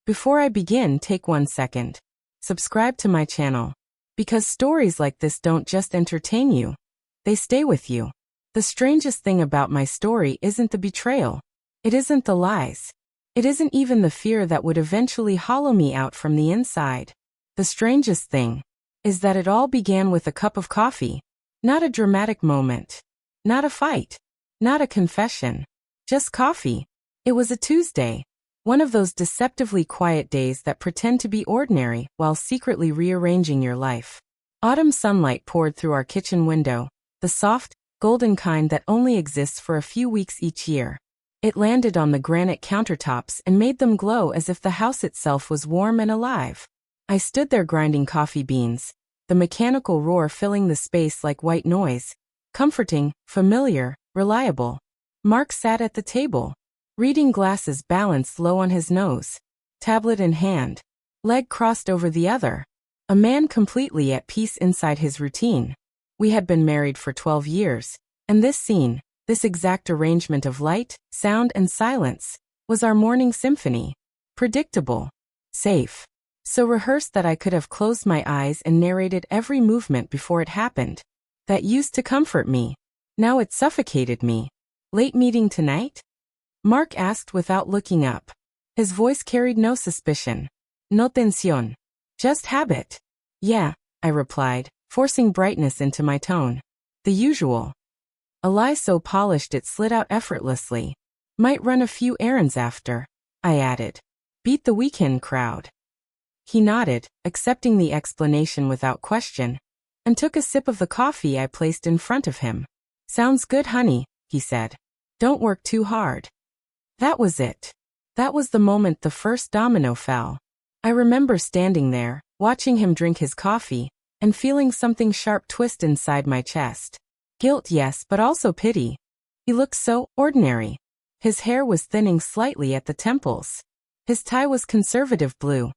Before I begin, take 1 second. Subscribe to my channel. Because stories like this don't just entertain you, they stay with you. The strangest thing about my story isn't the betrayal. It isn't the lies. It isn't even the fear that would eventually hollow me out from the inside. The strangest thing is that it all began with a cup of coffee. Not a dramatic moment. Not a fight. Not a confession. Just coffee. It was a Tuesday. One of those deceptively quiet days that pretend to be ordinary while secretly rearranging your life. Autumn sunlight poured through our kitchen window, the soft, golden kind that only exists for a few weeks each year. It landed on the granite countertops and made them glow as if the house itself was warm and alive. I stood there grinding coffee beans, the mechanical roar filling the space like white noise. Comforting, familiar, reliable. Mark sat at the table, reading glasses balanced low on his nose, tablet in hand, leg crossed over the other. A man completely at peace inside his routine. We had been married for 12 years, and this scene, this exact arrangement of light, sound, and silence, was our morning symphony. Predictable. Safe. So rehearsed that I could have closed my eyes and narrated every movement before it happened. That used to comfort me. Now it suffocated me. Late meeting tonight? Mark asked without looking up. His voice carried no suspicion. No tensión. Just habit. Yeah, I replied, forcing brightness into my tone. The usual. A lie so polished it slid out effortlessly. Might run a few errands after, I added. Beat the weekend crowd. He nodded, accepting the explanation without question, and took a sip of the coffee I placed in front of him. Sounds good, honey, he said. Don't work too hard. That was it. That was the moment the first domino fell. I remember standing there, watching him drink his coffee, and feeling something sharp twist inside my chest. Guilt, yes, but also pity. He looked so ordinary. His hair was thinning slightly at the temples. His tie was conservative blue.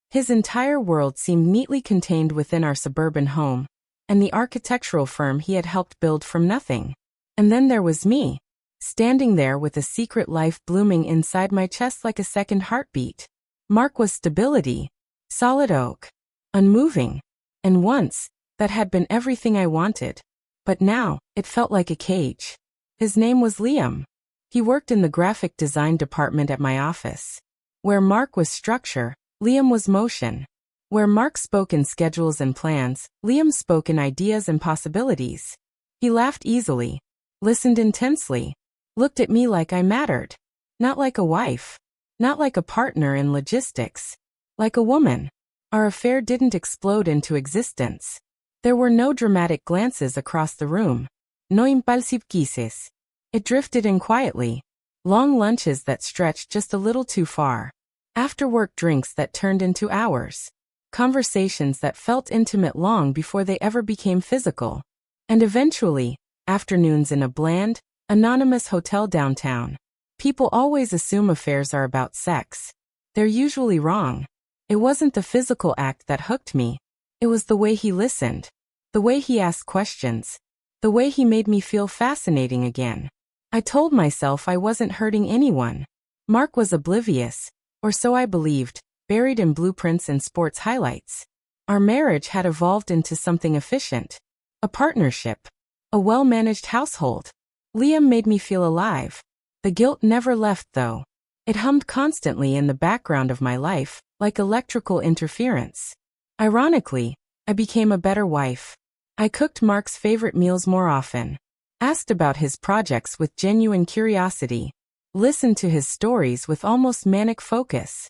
His entire world seemed neatly contained within our suburban home, and the architectural firm he had helped build from nothing. And then there was me, standing there with a secret life blooming inside my chest like a second heartbeat. Mark was stability, solid oak, unmoving, and once, that had been everything I wanted. But now, it felt like a cage. His name was Liam. He worked in the graphic design department at my office. Where Mark was structure, Liam was motion. Where Mark spoke in schedules and plans, Liam spoke in ideas and possibilities. He laughed easily, listened intensely, looked at me like I mattered. Not like a wife. Not like a partner in logistics. Like a woman. Our affair didn't explode into existence. There were no dramatic glances across the room. No impulsive kisses. It drifted in quietly. Long lunches that stretched just a little too far. After-work drinks that turned into hours. Conversations that felt intimate long before they ever became physical. And eventually, afternoons in a bland, anonymous hotel downtown. People always assume affairs are about sex. They're usually wrong. It wasn't the physical act that hooked me. It was the way he listened. The way he asked questions. The way he made me feel fascinating again. I told myself I wasn't hurting anyone. Mark was oblivious, or so I believed, buried in blueprints and sports highlights. Our marriage had evolved into something efficient. A partnership. A well-managed household. Liam made me feel alive. The guilt never left though. It hummed constantly in the background of my life, like electrical interference. Ironically, I became a better wife. I cooked Mark's favorite meals more often. Asked about his projects with genuine curiosity. Listened to his stories with almost manic focus.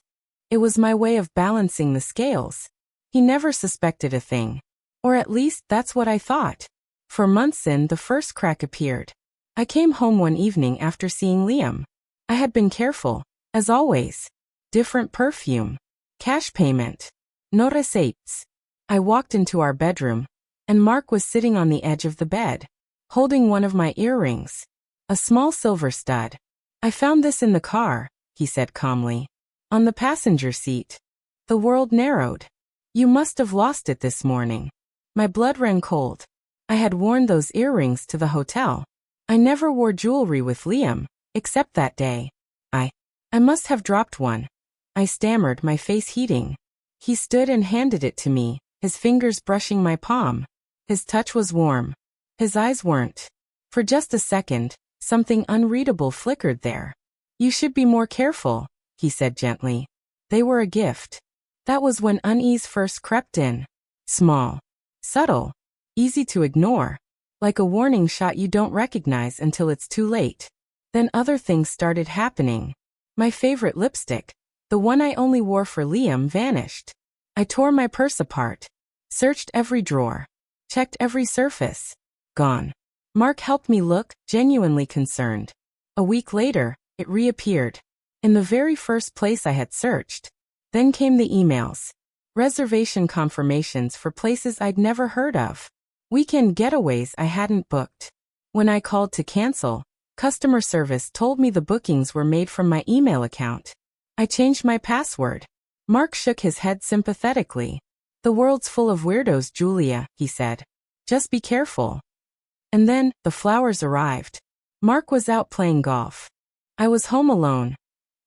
It was my way of balancing the scales. He never suspected a thing. Or at least that's what I thought. For months in, the first crack appeared. I came home one evening after seeing Liam. I had been careful, as always. Different perfume. Cash payment. No receipts. I walked into our bedroom, and Mark was sitting on the edge of the bed, holding one of my earrings. A small silver stud. I found this in the car, he said calmly. On the passenger seat. The world narrowed. You must have lost it this morning. My blood ran cold. I had worn those earrings to the hotel. I never wore jewelry with Liam, except that day. I must have dropped one. I stammered, my face heating. He stood and handed it to me, his fingers brushing my palm. His touch was warm. His eyes weren't. For just a second, something unreadable flickered there. You should be more careful, he said gently. They were a gift. That was when unease first crept in. Small. Subtle. Easy to ignore. Like a warning shot you don't recognize until it's too late. Then other things started happening. My favorite lipstick, the one I only wore for Liam, vanished. I tore my purse apart. Searched every drawer. Checked every surface. Gone. Mark helped me look, genuinely concerned. A week later, it reappeared. In the very first place I had searched. Then came the emails. Reservation confirmations for places I'd never heard of. Weekend getaways I hadn't booked. When I called to cancel, customer service told me the bookings were made from my email account. I changed my password. Mark shook his head sympathetically. The world's full of weirdos, Julia, he said. Just be careful. And then, the flowers arrived. Mark was out playing golf. I was home alone,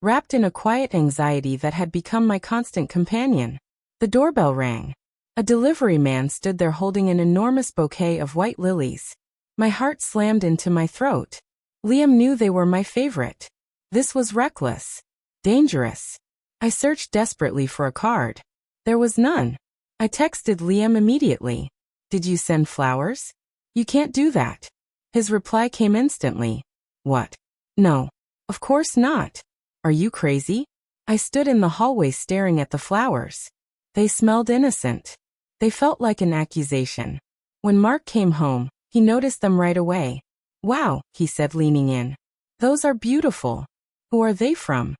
wrapped in a quiet anxiety that had become my constant companion. The doorbell rang. A delivery man stood there holding an enormous bouquet of white lilies. My heart slammed into my throat. Liam knew they were my favorite. This was reckless. Dangerous. I searched desperately for a card. There was none. I texted Liam immediately. Did you send flowers? You can't do that. His reply came instantly. What? No. Of course not. Are you crazy? I stood in the hallway staring at the flowers. They smelled innocent. They felt like an accusation. When Mark came home, he noticed them right away. Wow, he said, leaning in. Those are beautiful. Who are they from?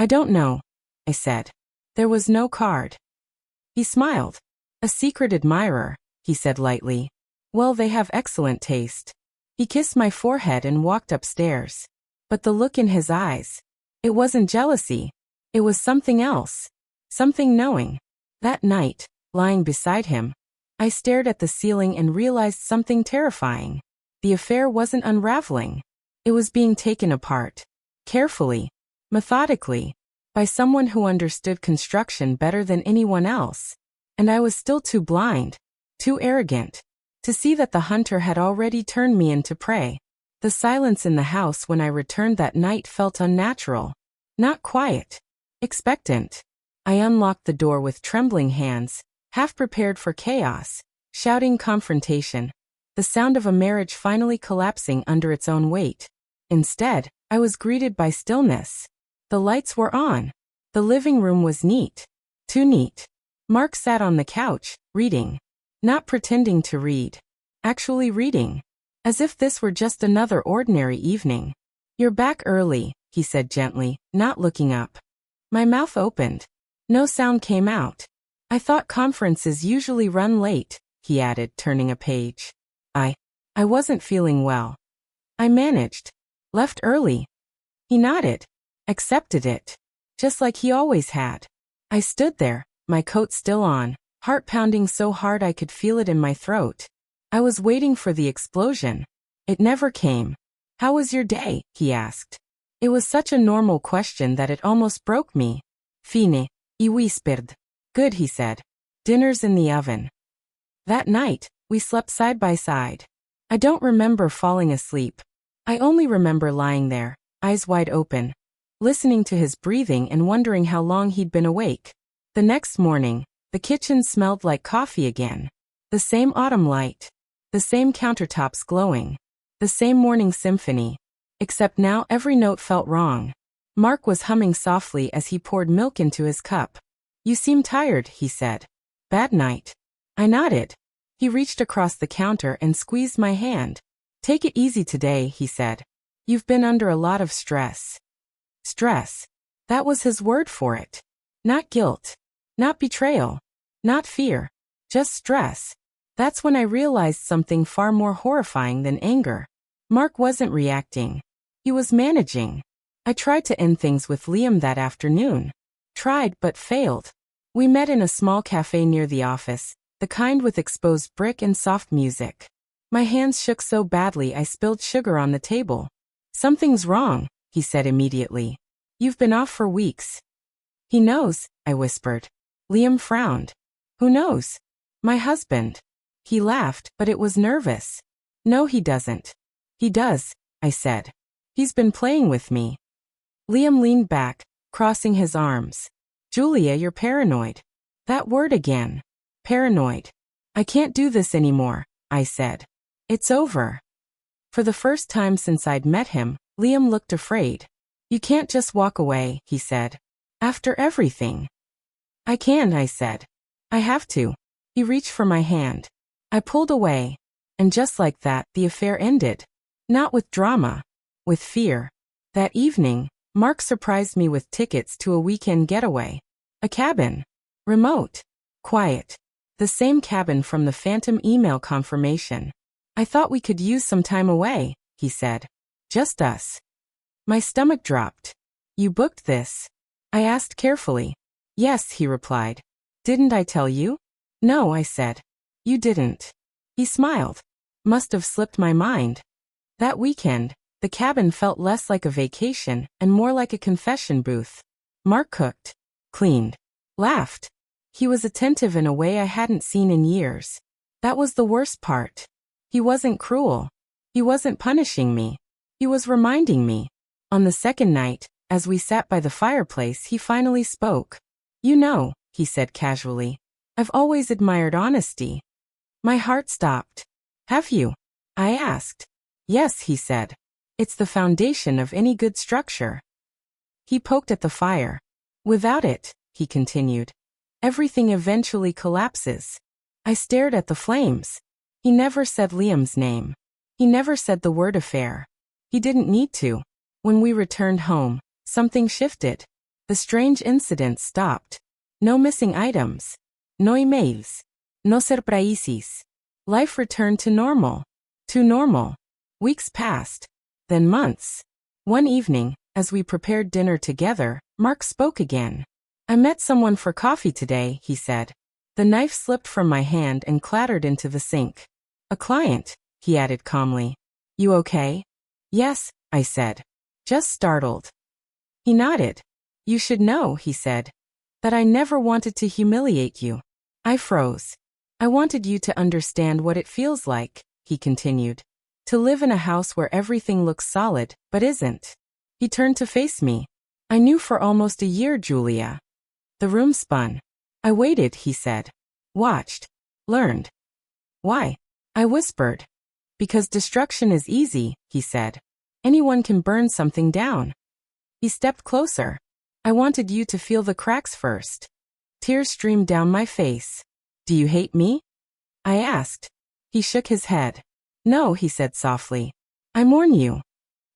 I don't know, I said. There was no card. He smiled. A secret admirer, he said lightly. Well, they have excellent taste. He kissed my forehead and walked upstairs. But the look in his eyes, it wasn't jealousy. It was something else. Something knowing. That night, lying beside him, I stared at the ceiling and realized something terrifying. The affair wasn't unraveling. It was being taken apart. Carefully. Methodically. By someone who understood construction better than anyone else. And I was still too blind. Too arrogant. To see that the hunter had already turned me into prey. The silence in the house when I returned that night felt unnatural. Not quiet. Expectant. I unlocked the door with trembling hands, half prepared for chaos, shouting confrontation. The sound of a marriage finally collapsing under its own weight. Instead, I was greeted by stillness. The lights were on. The living room was neat. Too neat. Mark sat on the couch, reading. Not pretending to read. Actually reading. As if this were just another ordinary evening. You're back early, he said gently, not looking up. My mouth opened. No sound came out. I thought conferences usually run late, he added, turning a page. I wasn't feeling well. I managed. Left early. He nodded. Accepted it. Just like he always had. I stood there, my coat still on, heart pounding so hard I could feel it in my throat. I was waiting for the explosion. It never came. How was your day? He asked. It was such a normal question that it almost broke me. Fine. I whispered. Good, he said. Dinner's in the oven. That night, we slept side by side. I don't remember falling asleep. I only remember lying there, eyes wide open, listening to his breathing and wondering how long he'd been awake. The next morning, the kitchen smelled like coffee again. The same autumn light. The same countertops glowing. The same morning symphony. Except now every note felt wrong. Mark was humming softly as he poured milk into his cup. You seem tired, he said. Bad night. I nodded. He reached across the counter and squeezed my hand. Take it easy today, he said. You've been under a lot of stress. Stress. That was his word for it. Not guilt. Not betrayal. Not fear. Just stress. That's when I realized something far more horrifying than anger. Mark wasn't reacting. He was managing. I tried to end things with Liam that afternoon. Tried but failed. We met in a small cafe near the office, the kind with exposed brick and soft music. My hands shook so badly I spilled sugar on the table. Something's wrong, he said immediately. You've been off for weeks. He knows, I whispered. Liam frowned. Who knows? My husband. He laughed, but it was nervous. No, he doesn't. He does, I said. He's been playing with me. Liam leaned back, crossing his arms. Julia, you're paranoid. That word again. Paranoid. I can't do this anymore, I said. It's over. For the first time since I'd met him, Liam looked afraid. You can't just walk away, he said. After everything. I can, I said. I have to. He reached for my hand. I pulled away. And just like that, the affair ended. Not with drama. With fear. That evening, Mark surprised me with tickets to a weekend getaway. A cabin. Remote. Quiet. The same cabin from the phantom email confirmation. I thought we could use some time away, he said. Just us. My stomach dropped. You booked this? I asked carefully. Yes, he replied. Didn't I tell you? No, I said. You didn't. He smiled. Must have slipped my mind. That weekend, the cabin felt less like a vacation and more like a confession booth. Mark cooked, cleaned, laughed. He was attentive in a way I hadn't seen in years. That was the worst part. He wasn't cruel. He wasn't punishing me. He was reminding me. On the second night, as we sat by the fireplace, he finally spoke. You know, he said casually, I've always admired honesty. My heart stopped. Have you? I asked. Yes, he said. It's the foundation of any good structure. He poked at the fire. Without it, he continued, everything eventually collapses. I stared at the flames. He never said Liam's name. He never said the word affair. He didn't need to. When we returned home, something shifted. The strange incident stopped. No missing items. No emails. No surprises. Life returned to normal. To normal. Weeks passed. Then months. One evening, as we prepared dinner together, Mark spoke again. I met someone for coffee today, he said. The knife slipped from my hand and clattered into the sink. A client, he added calmly. You okay? Yes, I said. Just startled. He nodded. You should know, he said, that I never wanted to humiliate you. I froze. I wanted you to understand what it feels like, he continued. To live in a house where everything looks solid, but isn't. He turned to face me. I knew for almost a year, Julia. The room spun. I waited, he said. Watched. Learned. Why? I whispered. Because destruction is easy, he said. Anyone can burn something down. He stepped closer. I wanted you to feel the cracks first. Tears streamed down my face. Do you hate me? I asked. He shook his head. No, he said softly. I mourn you.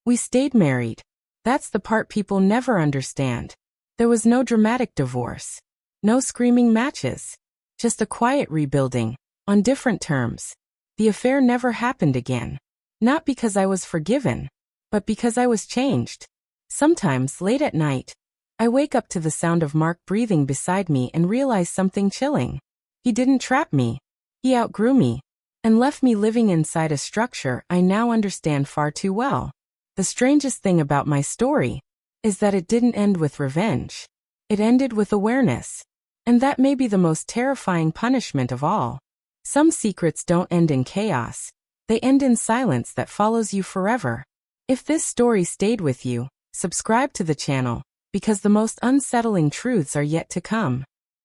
We stayed married. That's the part people never understand. There was no dramatic divorce. No screaming matches. Just a quiet rebuilding, on different terms. The affair never happened again. Not because I was forgiven, but because I was changed. Sometimes, late at night, I wake up to the sound of Mark breathing beside me and realize something chilling. He didn't trap me. He outgrew me, and left me living inside a structure I now understand far too well. The strangest thing about my story is that it didn't end with revenge. It ended with awareness. And that may be the most terrifying punishment of all. Some secrets don't end in chaos. They end in silence that follows you forever. If this story stayed with you, subscribe to the channel, because the most unsettling truths are yet to come.